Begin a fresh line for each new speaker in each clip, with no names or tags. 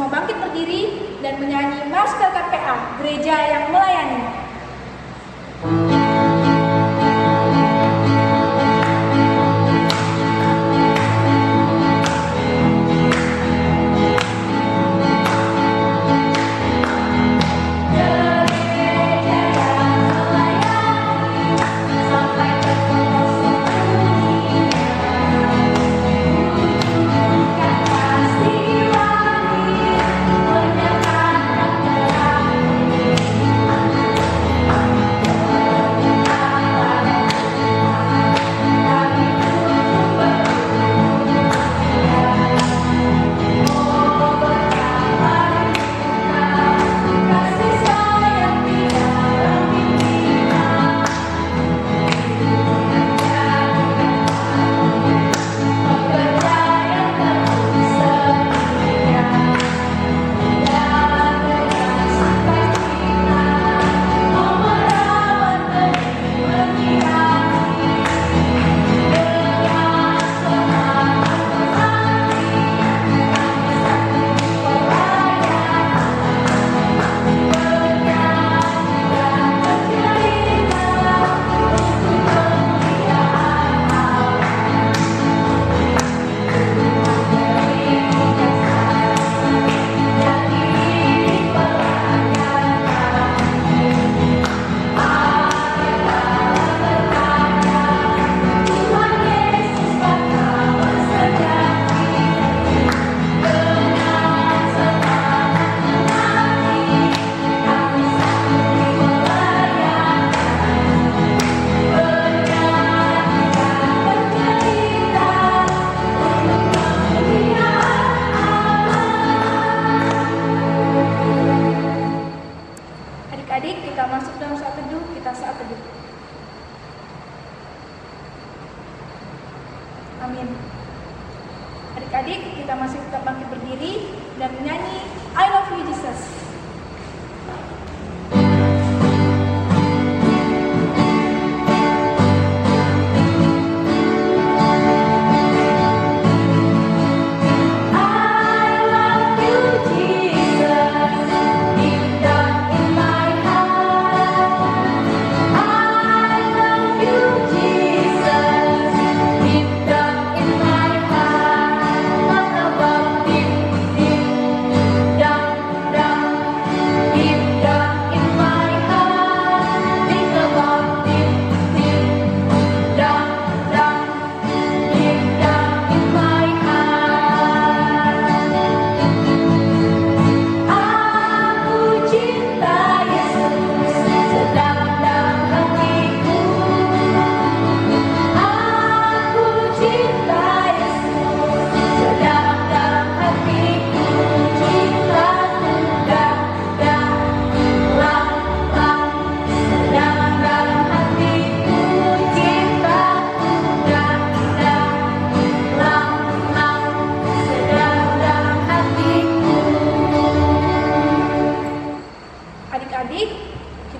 semua bangkit berdiri dan menyanyi Mars KKPA, Gereja yang Melayani. Amin. Adik-adik, kita masih tetap bangkit berdiri dan menyanyi I Love You Jesus.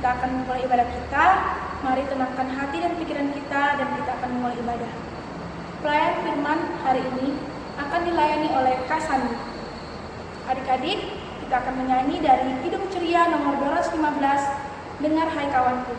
Kita akan memulai ibadah kita. Mari tenangkan hati dan pikiran kita dan kita akan memulai ibadah. Pelayan firman hari ini akan dilayani oleh Kak Sandi. Adik-adik, kita akan menyanyi dari Hidup Ceria nomor 215, Dengar Hai Kawanku.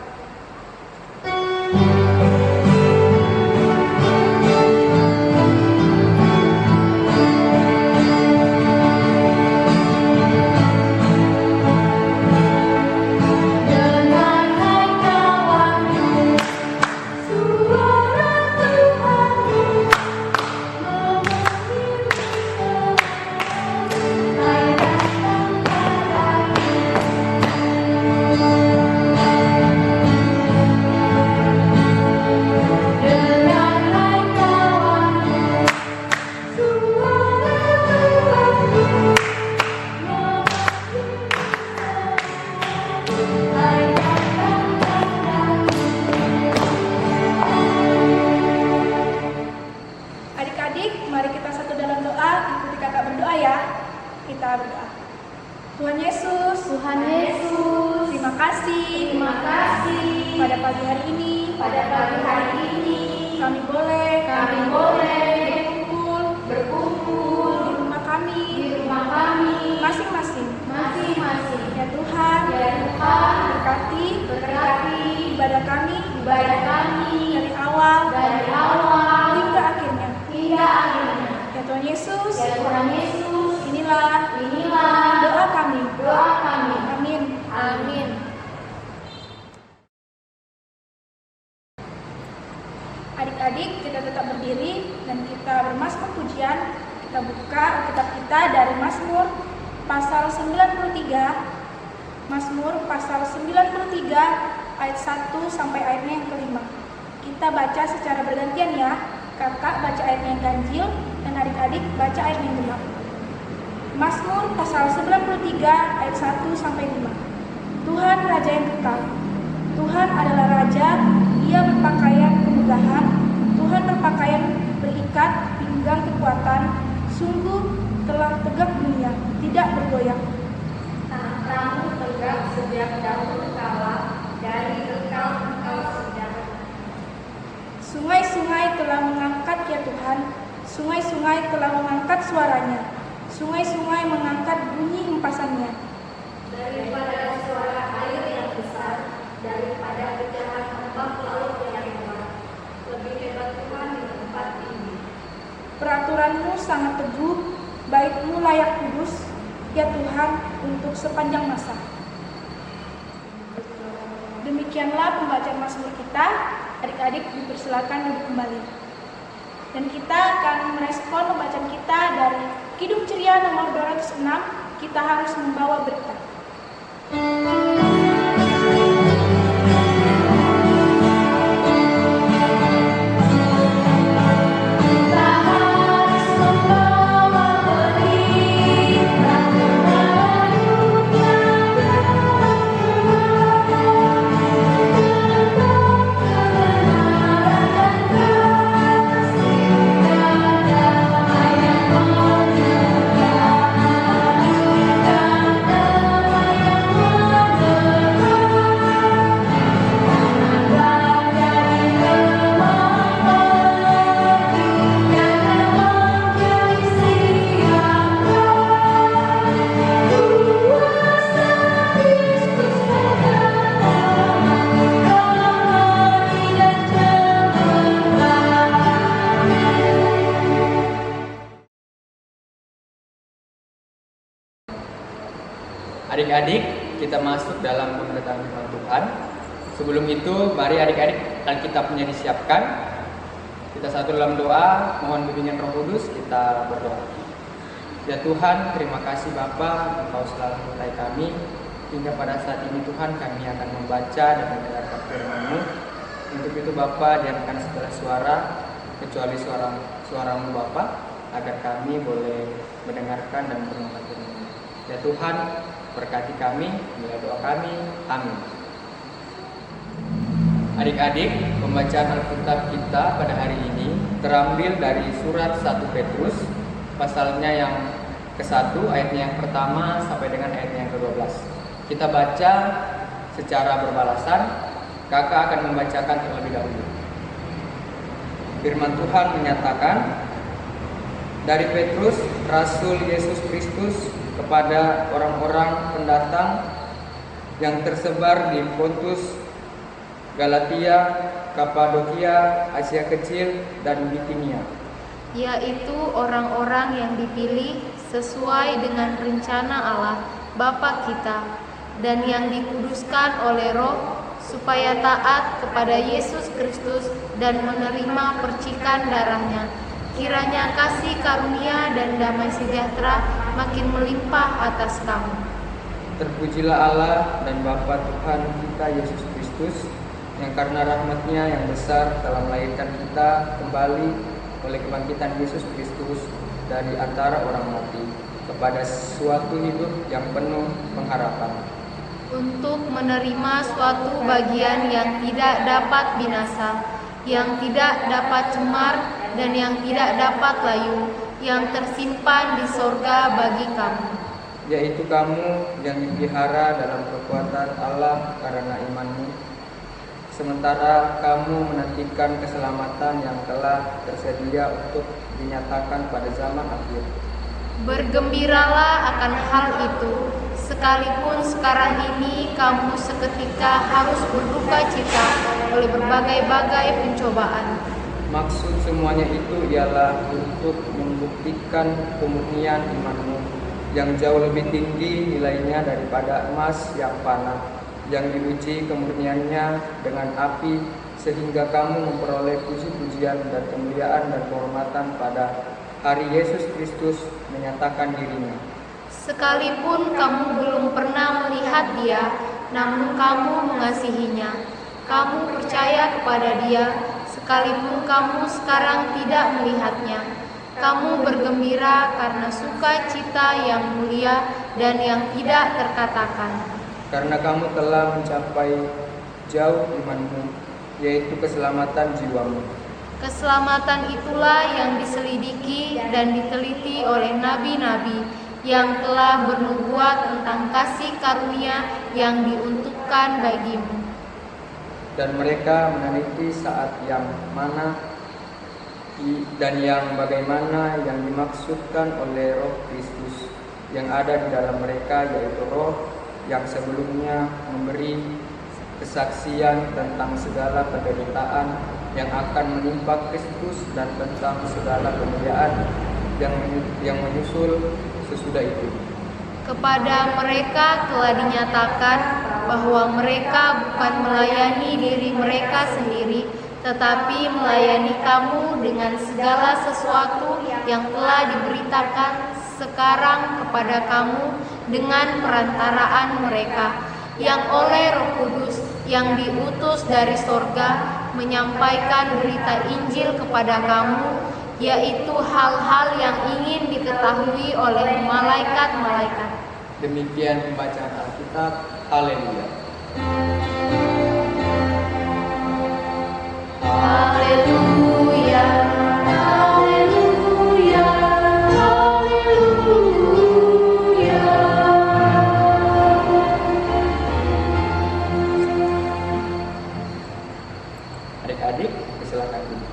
Kita berdoa. Tuhan Yesus, terima kasih pada pagi hari ini, kami boleh berkumpul di rumah kami, masih ibadah kami dari awal hingga akhirnya. Ya Tuhan Yesus, inilah doa kami. Amin. Adik-adik, kita tetap berdiri dan kita bermazmur pujian. Kita buka Alkitab kita dari Mazmur pasal 93. Mazmur pasal 93 ayat 1 sampai ayatnya yang kelima. Kita baca secara bergantian ya. Kakak baca ayatnya yang ganjil dan adik-adik baca ayatnya yang genap. Mazmur pasal 93 ayat 1 sampai 5. Tuhan Raja yang kekal. Tuhan adalah Raja, Ia berpakaian kemegahan. Tuhan berpakaian berikat pinggang kekuatan. Sungguh telah tegak dunia, tidak bergoyang.
Tahtamu tegak sejak dahulu kala, dari engkau sejarah.
Sungai-sungai telah mengangkat ya Tuhan, sungai-sungai telah mengangkat suaranya, sungai-sungai mengangkat bunyi hempasannya.
Daripada suara air yang besar, daripada pecahan ombak laut yang hebat, lebih hebat Tuhan di tempat tinggi.
Peraturanmu sangat teguh, bait-Mu layak kudus, ya Tuhan, untuk sepanjang masa. Demikianlah pembacaan Mazmur kita. Adik-adik dipersilakan duduk kembali. Dan kita akan merespon pembacaan kita dari Kidung Ceria nomor 206. Kita harus membawa berita.
Adik-adik, kita masuk dalam pemberitaan firman Tuhan. Sebelum itu, mari adik-adik Alkitabnya disiapkan. Kita satu dalam doa, mohon bimbingan Roh Kudus, kita berdoa. Ya Tuhan, terima kasih Bapa, Engkau selalu menyertai kami. Hingga pada saat ini Tuhan, kami akan membaca dan mendengarkan firman-Mu. Untuk itu Bapa, diamkan segala suara, kecuali suara-Mu Bapa, agar kami boleh mendengarkan dan merenungkan firman-Mu. Ya Tuhan, berkati kami, inilah doa kami. Amin. Adik-adik, pembacaan Alkitab kita pada hari ini terambil dari surat 1 Petrus, pasalnya yang ke-1, ayatnya yang pertama sampai dengan ayatnya yang ke-12. Kita baca secara berbalasan, kakak akan membacakan terlebih dahulu. Firman Tuhan menyatakan, dari Petrus, Rasul Yesus Kristus, kepada orang-orang pendatang yang tersebar di Pontus, Galatia, Kapadokia, Asia Kecil, dan Bitinia,
yaitu orang-orang yang dipilih sesuai dengan rencana Allah Bapa kita dan yang dikuduskan oleh Roh supaya taat kepada Yesus Kristus dan menerima percikan darahnya. Kiranya kasih karunia dan damai sejahtera makin melimpah atas kamu.
Terpujilah Allah dan Bapa Tuhan kita Yesus Kristus, yang karena rahmat-Nya yang besar telah melahirkan kita kembali oleh kebangkitan Yesus Kristus dari antara orang mati kepada suatu hidup yang penuh pengharapan,
untuk menerima suatu bagian yang tidak dapat binasa, yang tidak dapat cemar, dan yang tidak dapat layu, yang tersimpan di sorga bagi kamu,
yaitu kamu yang dipelihara dalam kekuatan Allah karena imanmu, sementara kamu menantikan keselamatan yang telah tersedia untuk dinyatakan pada zaman akhir.
Bergembiralah akan hal itu, sekalipun sekarang ini kamu seketika harus berduka cita oleh berbagai-bagai pencobaan.
Maksud semuanya itu ialah untuk membuktikan kemurnian imanmu yang jauh lebih tinggi nilainya daripada emas yang fana, yang diuji kemurniannya dengan api, sehingga kamu memperoleh puji-pujian dan kemuliaan dan kehormatan pada hari Yesus Kristus menyatakan dirinya.
Sekalipun kamu belum pernah melihat Dia, namun kamu mengasihinya. Kamu percaya kepada Dia, sekalipun kamu sekarang tidak melihatnya. Kamu bergembira karena sukacita yang mulia dan yang tidak terkatakan.
Karena kamu telah mencapai jauh imanmu, yaitu keselamatan jiwamu.
Keselamatan itulah yang diselidiki dan diteliti oleh nabi-nabi yang telah bernubuat tentang kasih karunia yang diuntukkan bagimu.
Dan mereka meneliti saat yang mana dan yang bagaimana yang dimaksudkan oleh Roh Kristus yang ada di dalam mereka, yaitu Roh yang sebelumnya memberi kesaksian tentang segala penderitaan yang akan menimpa Kristus dan tentang segala kemuliaan yang menyusul sesudah itu.
Kepada mereka telah dinyatakan bahwa mereka bukan melayani diri mereka sendiri, tetapi melayani kamu dengan segala sesuatu yang telah diberitakan sekarang kepada kamu dengan perantaraan mereka, yang oleh Roh Kudus yang diutus dari sorga menyampaikan berita Injil kepada kamu, yaitu hal-hal yang ingin diketahui oleh malaikat-malaikat.
Demikian pembacaan Alkitab. Haleluya.
Haleluya, haleluya, haleluya.
Adik-adik, silakan duduk.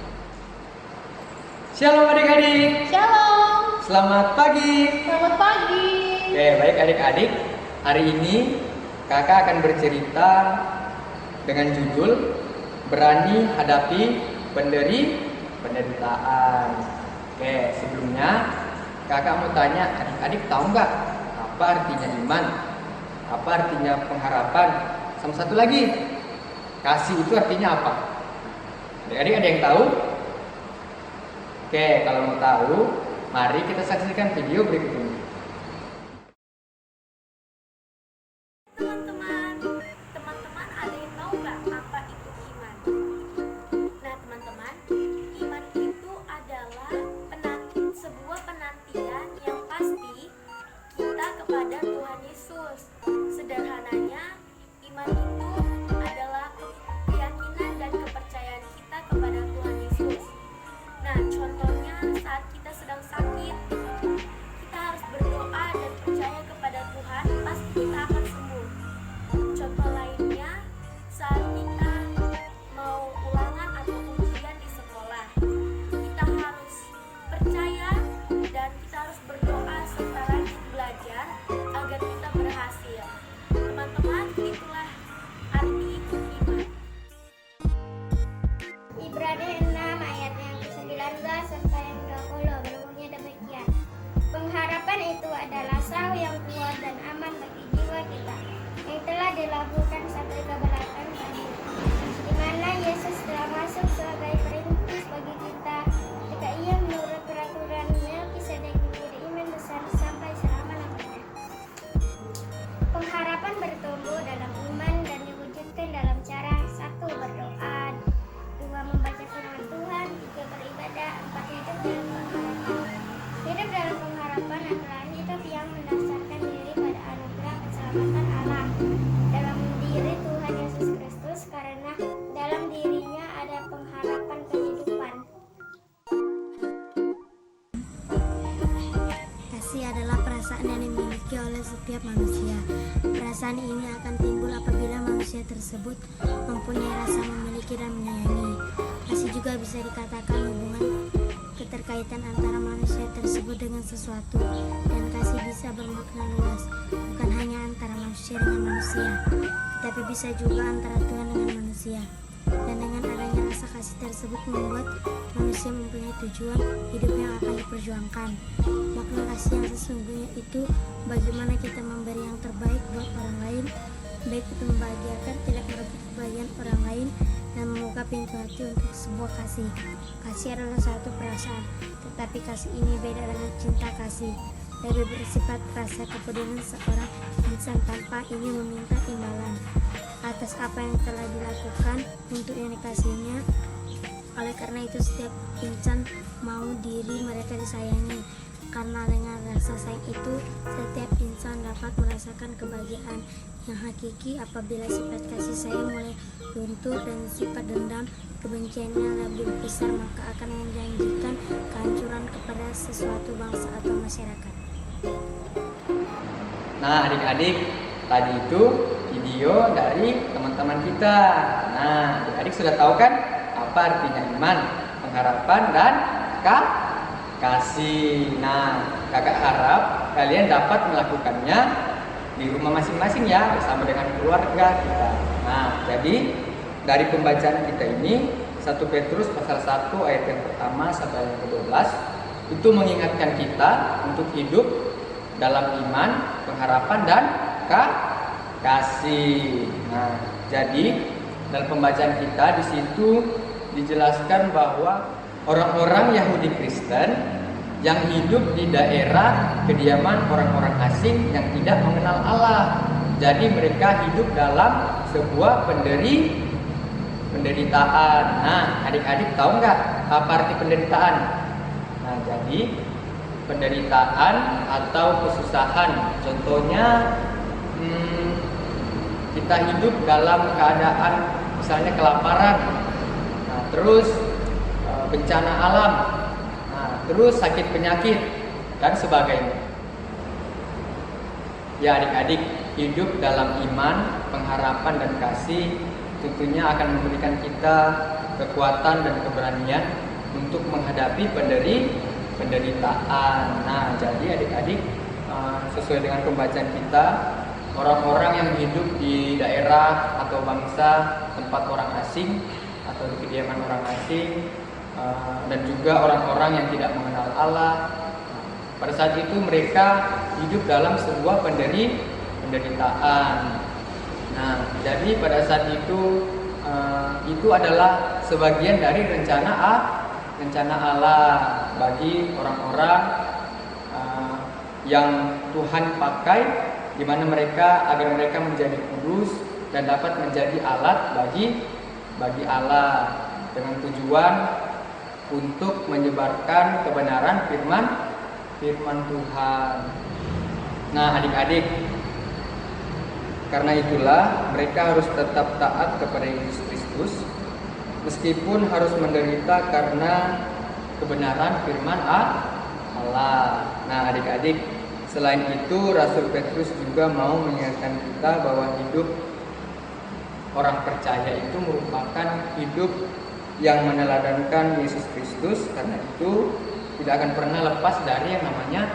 Shalom adik-adik.
Shalom.
Selamat pagi.
Selamat pagi.
Oke, baik adik-adik. Hari ini kakak akan bercerita dengan judul Berani Hadapi Penderitaan. Oke, sebelumnya kakak mau tanya, adik-adik tahu nggak apa artinya iman? Apa artinya pengharapan? Sama satu lagi, kasih itu artinya apa? Adik-adik ada yang tahu? Oke, kalau mau tahu, mari kita saksikan video berikut ini.
Teman-teman ada yang tahu nggak apa itu iman? Nah teman-teman, iman itu adalah sebuah penantian yang pasti kita kepada Tuhan Yesus. Sederhananya, iman itu adalah keyakinan dan kepercayaan kita kepada Tuhan Yesus. Nah contohnya saat kita sedang sakit, kita harus berdoa dan percaya kepada Tuhan, pasti kita akan sembuh. Contoh lainnya, saat kita mau ulangan atau ujian di sekolah, kita harus percaya dan kita harus berdoa serta rajin belajar agar kita berhasil. Teman-teman, itulah arti iman.
Ibrani 6 ayat yang ke-19 sampai yang ke-20 berbunyi demikian. Pengharapan itu adalah sahu yang kuat dan aman bagi jiwa kita, yang telah dilabuhkan sampai ke belakang tadi, di mana Yesus telah masuk sebagai perintis bagi kita ketika ia menurut peraturan Melkisedek diberi iman besar sampai selama-lamanya. Pengharapan bertumbuh dalam iman dan diwujudkan dalam cara 1. Berdoa, 2. Membaca firman Tuhan, 3. Beribadah, 4. Hidup dalam pengharapan. Hidup dalam pengharapan adalah hidup yang mendasarkan diri pada anugerah keselamatan Allah dalam diri Tuhan Yesus Kristus, karena dalam dirinya ada pengharapan kehidupan.
Kasih adalah perasaan yang dimiliki oleh setiap manusia. Perasaan ini akan timbul apabila manusia tersebut mempunyai rasa memiliki dan menyayangi. Kasih juga bisa dikatakan hubungan keterkaitan antara manusia tersebut dengan sesuatu, dan kasih bisa bermakna luas, bukan hanya antara manusia dengan manusia, tetapi bisa juga antara Tuhan dengan manusia. Dan dengan adanya rasa kasih tersebut membuat manusia mempunyai tujuan hidup yang akan diperjuangkan. Makna kasih yang sesungguhnya itu bagaimana kita memberi yang terbaik buat orang lain, baik itu membahagiakan, tidak merebut kebahagiaan orang lain, dan membuka pintu hati untuk sebuah kasih. Kasih adalah satu perasaan, tetapi kasih ini beda dengan cinta kasih. Lebih bersifat rasa kepedulian seorang insan tanpa ini meminta imbalan atas apa yang telah dilakukan untuk yang dikasihinya. Oleh karena itu setiap insan mau diri mereka disayangi, karena dengan rasa sayang itu setiap insan dapat merasakan kebahagiaan yang hakiki. Apabila sifat kasih sayang mulai luntur dan sifat dendam kebenciannya lebih besar, maka akan menjanjikan kehancuran kepada sesuatu bangsa atau masyarakat.
Nah, adik-adik, tadi itu video dari teman-teman kita. Nah, adik-adik sudah tahu kan apa artinya iman, pengharapan, dan kasih. Nah, kakak harap kalian dapat melakukannya di rumah masing-masing ya, bersama dengan keluarga kita. Nah, jadi dari pembacaan kita ini 1 Petrus pasal 1 ayat yang pertama sampai yang ke-12 itu mengingatkan kita untuk hidup dalam iman, pengharapan, dan kasih. Nah, jadi dalam pembacaan kita di situ dijelaskan bahwa orang-orang Yahudi Kristen yang hidup di daerah kediaman orang-orang asing yang tidak mengenal Allah. Jadi mereka hidup dalam sebuah penderitaan. Nah, adik-adik tahu nggak apa arti penderitaan? Nah, jadi penderitaan atau kesusahan. Contohnya kita hidup dalam keadaan misalnya kelaparan, nah, terus bencana alam, nah, terus sakit penyakit dan sebagainya. Ya adik-adik, hidup dalam iman, pengharapan, dan kasih tentunya akan memberikan kita kekuatan dan keberanian untuk menghadapi penderitaan. Nah, jadi adik-adik, sesuai dengan pembacaan kita, orang-orang yang hidup di daerah atau bangsa tempat orang asing atau di kediaman orang asing, dan juga orang-orang yang tidak mengenal Allah, pada saat itu mereka hidup dalam sebuah penderitaan. Nah, jadi pada saat itu adalah sebagian dari rencana Allah bagi orang-orang yang Tuhan pakai, di mana agar mereka menjadi kudus dan dapat menjadi alat bagi Allah, dengan tujuan untuk menyebarkan kebenaran firman Tuhan. Nah, adik-adik, karena itulah mereka harus tetap taat kepada Yesus Kristus meskipun harus menderita karena kebenaran firman Allah. Nah, adik-adik, selain itu Rasul Petrus juga mau mengingatkan kita bahwa hidup orang percaya itu merupakan hidup yang meneladankan Yesus Kristus. Karena itu tidak akan pernah lepas dari yang namanya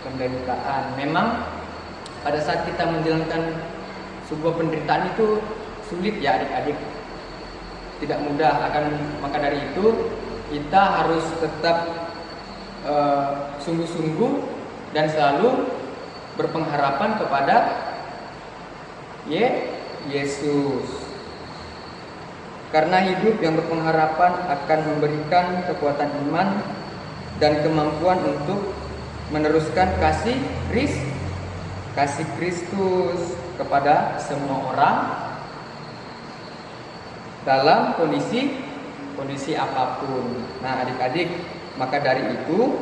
penderitaan. Memang pada saat kita menjalankan sebuah penderitaan itu sulit ya adik-adik, tidak mudah. Maka dari itu kita harus tetap sungguh-sungguh dan selalu berpengharapan kepada Yesus. Karena hidup yang berpengharapan akan memberikan kekuatan iman dan kemampuan untuk meneruskan kasih Kristus kepada semua orang dalam kondisi apapun. Nah, adik-adik, maka dari itu,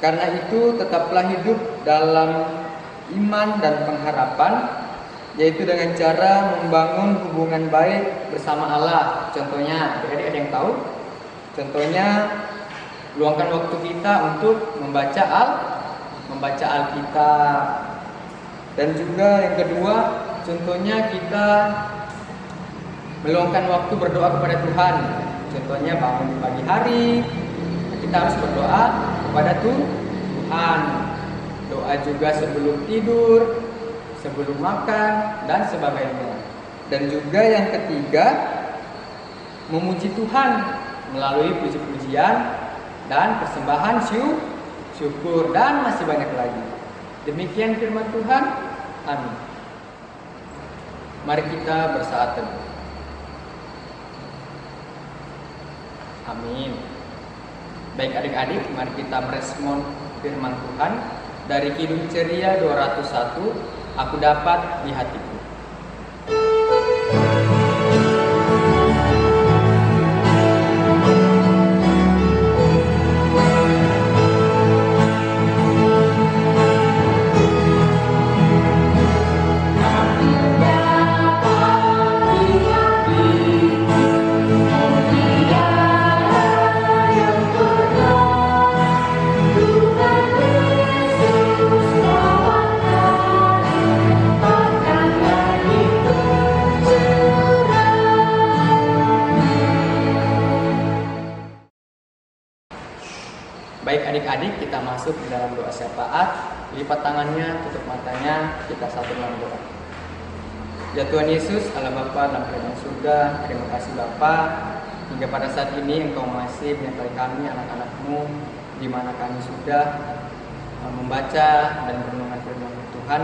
karena itu tetaplah hidup dalam iman dan pengharapan, yaitu dengan cara membangun hubungan baik bersama Allah. Contohnya, adik-adik ada yang tahu? Contohnya, luangkan waktu kita untuk membaca Alkitab. Dan juga yang kedua, contohnya kita meluangkan waktu berdoa kepada Tuhan. Contohnya bangun di pagi hari, kita harus berdoa kepada Tuhan. Doa juga sebelum tidur, sebelum makan, dan sebagainya. Dan juga yang ketiga, memuji Tuhan melalui puji-pujian dan persembahan syukur, dan masih banyak lagi. Demikian firman Tuhan. Amin. Mari kita bersaat teduh. Amin. Baik adik-adik, mari kita merespon firman Tuhan dari Kidung Ceria 201, Aku dapat di hatiku. Baik adik-adik, kita masuk di dalam doa syafaat. Lipat tangannya, tutup matanya, kita satu dalam doa. Ya Tuhan Yesus, Allah Bapa dalam kerajaan surga, terima kasih Bapa, hingga pada saat ini Engkau masih menyertai kami anak-anak-Mu, di mana kami sudah membaca dan merenungkan firman Tuhan.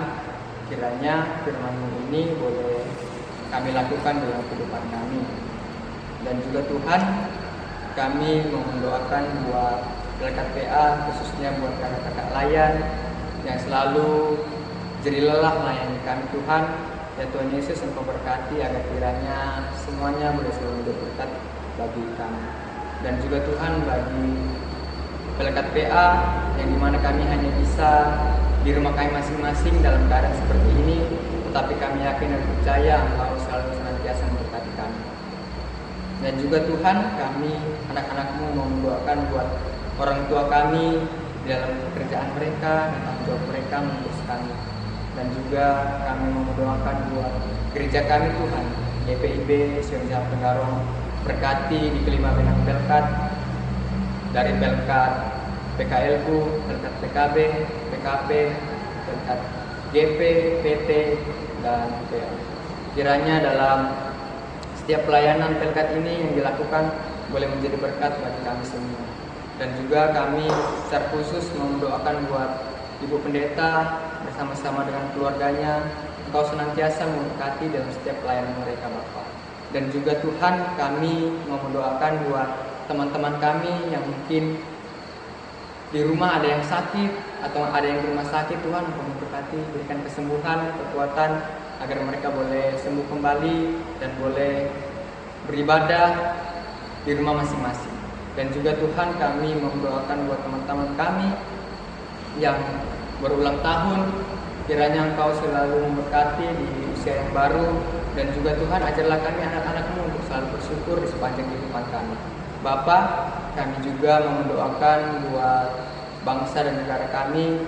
Kiranya firman-Mu ini boleh kami lakukan dalam kehidupan kami. Dan juga Tuhan, kami mendoakan buat Pelkat PA, khususnya buat kakak-kakak layan yang selalu jadi lelah melayani kami Tuhan. Ya Tuhan Yesus, Engkau berkati agar kiranya semuanya boleh selalu menjadi berkat bagi kami. Dan juga Tuhan, bagi Pelkat PA yang dimana kami hanya bisa di rumah kami masing-masing dalam keadaan seperti ini, tetapi kami yakin dan percaya Engkau selalu senantiasa memberkati kami. Dan juga Tuhan, kami anak-anak-Mu mau mendoakan buat orang tua kami dalam pekerjaan mereka dan tanggung jawab mereka mengurus kami. Dan juga kami mendoakan buat gereja kami Tuhan, YPIB Sion Jahat Tenggarong, berkati di kelima benang Pelkat, dari Pelkat PKLU, Pelkat PKB, PKP, Pelkat GP, PT, dan PA. Kiranya dalam setiap pelayanan Pelkat ini yang dilakukan boleh menjadi berkat bagi kami semua. Dan juga kami secara khusus mendoakan buat Ibu Pendeta bersama-sama dengan keluarganya, Engkau senantiasa memberkati dalam setiap pelayanan mereka Bapak. Dan juga Tuhan, kami mau mendoakan buat teman-teman kami yang mungkin di rumah ada yang sakit atau ada yang di rumah sakit. Tuhan, Engkau memberkati, berikan kesembuhan, kekuatan agar mereka boleh sembuh kembali dan boleh beribadah di rumah masing-masing. Dan juga Tuhan, kami mendoakan buat teman-teman kami yang berulang tahun, kiranya Engkau selalu memberkati di usia yang baru. Dan juga Tuhan, ajarlah kami anak-anak-Mu untuk selalu bersyukur di sepanjang kehidupan kami. Bapa, kami juga mendoakan buat bangsa dan negara kami,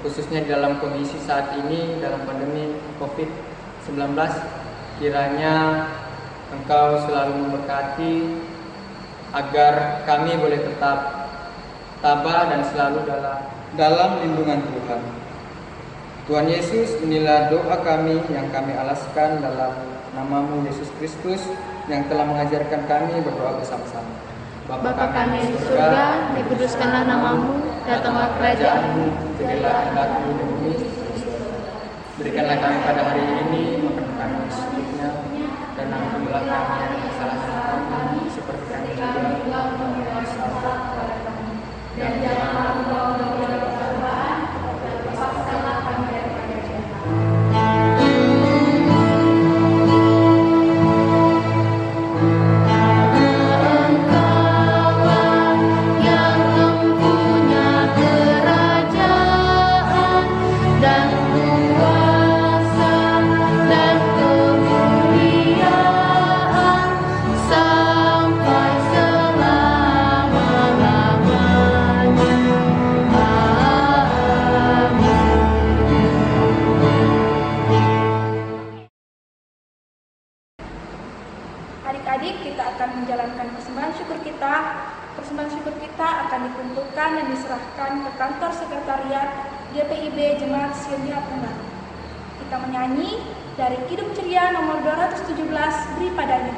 khususnya di dalam kondisi saat ini dalam pandemi COVID-19. Kiranya Engkau selalu memberkati agar kami boleh tetap tabah dan selalu dalam lindungan Tuhan. Tuhan Yesus, inilah doa kami yang kami alaskan dalam nama-Mu Yesus Kristus yang telah mengajarkan kami berdoa bersama-sama.
Bapa kami di surga, dikuduskanlah nama-Mu, datanglah kerajaan-Mu,
jadilah kehendak-Mu di bumi. Berikanlah kami pada hari ini makanan kami secukupnya, dan ampunilah kami kesalahan kami seperti kami juga mengampuni kesalahan kami. Dan janganlah Engkau membawa percobaan, tetapi lepaskanlah kami daripada jahat.
Adik-adik, kita akan menjalankan persembahan syukur kita Persembahan syukur kita akan dikumpulkan dan diserahkan ke kantor sekretariat GPIB Jemaat Sion-nya Penggalan. Kita menyanyi dari Kidung Ceria nomor 217, Beri Padanya.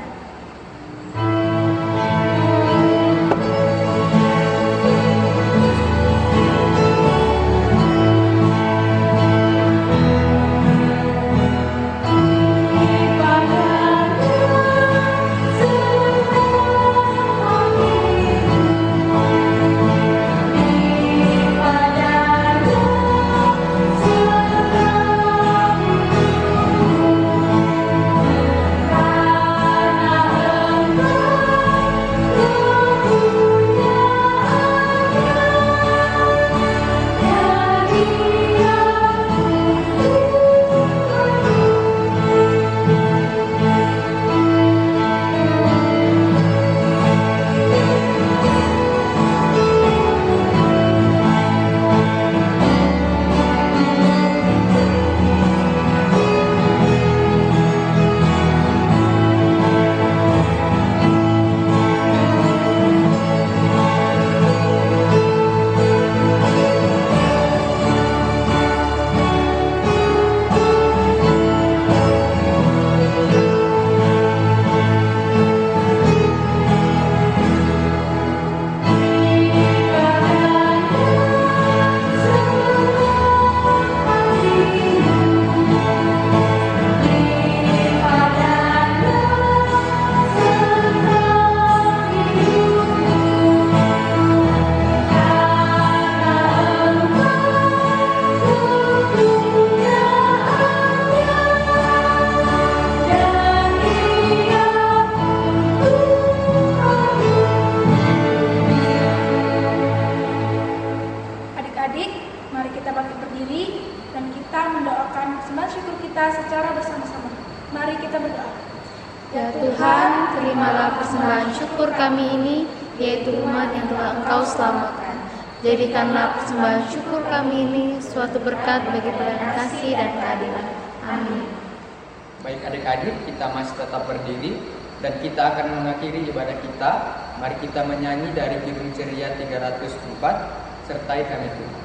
Adik-adik, mari kita bangkit berdiri dan kita mendoakan persembahan syukur kita secara bersama-sama. Mari kita berdoa.
Ya Tuhan, terimalah persembahan syukur kami ini, yaitu umat yang telah Engkau selamatkan. Jadikanlah persembahan syukur kami ini suatu berkat bagi pelayanan kasih dan keadilan. Amin.
Baik adik-adik, kita masih tetap berdiri dan kita akan mengakhiri ibadah kita. Mari kita menyanyi dari Kidung Ceria 304, sertai kami Tuhan.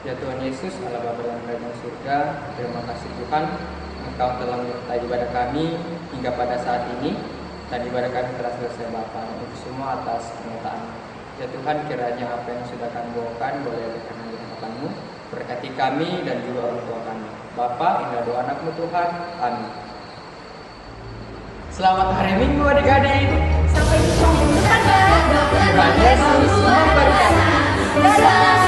Ya Tuhan Yesus, Allah Bapa yang berada di surga, terima kasih Tuhan, Engkau telah menyertai ibadah kami hingga pada saat ini, dan ibadah kami telah selesai Bapa. Itu semua atas penyertaan. Ya Tuhan, kiranya apa yang sudah kami bawakan boleh dikenan di hadapan-Mu, berkati kami dan juga orang tua kami. Bapa, inilah doa anak-Mu Tuhan. Amin. Selamat hari Minggu adik-adik.
Sampai jumpa minggu depan ya.
Tuhan Yesus memberkati.
Dadah.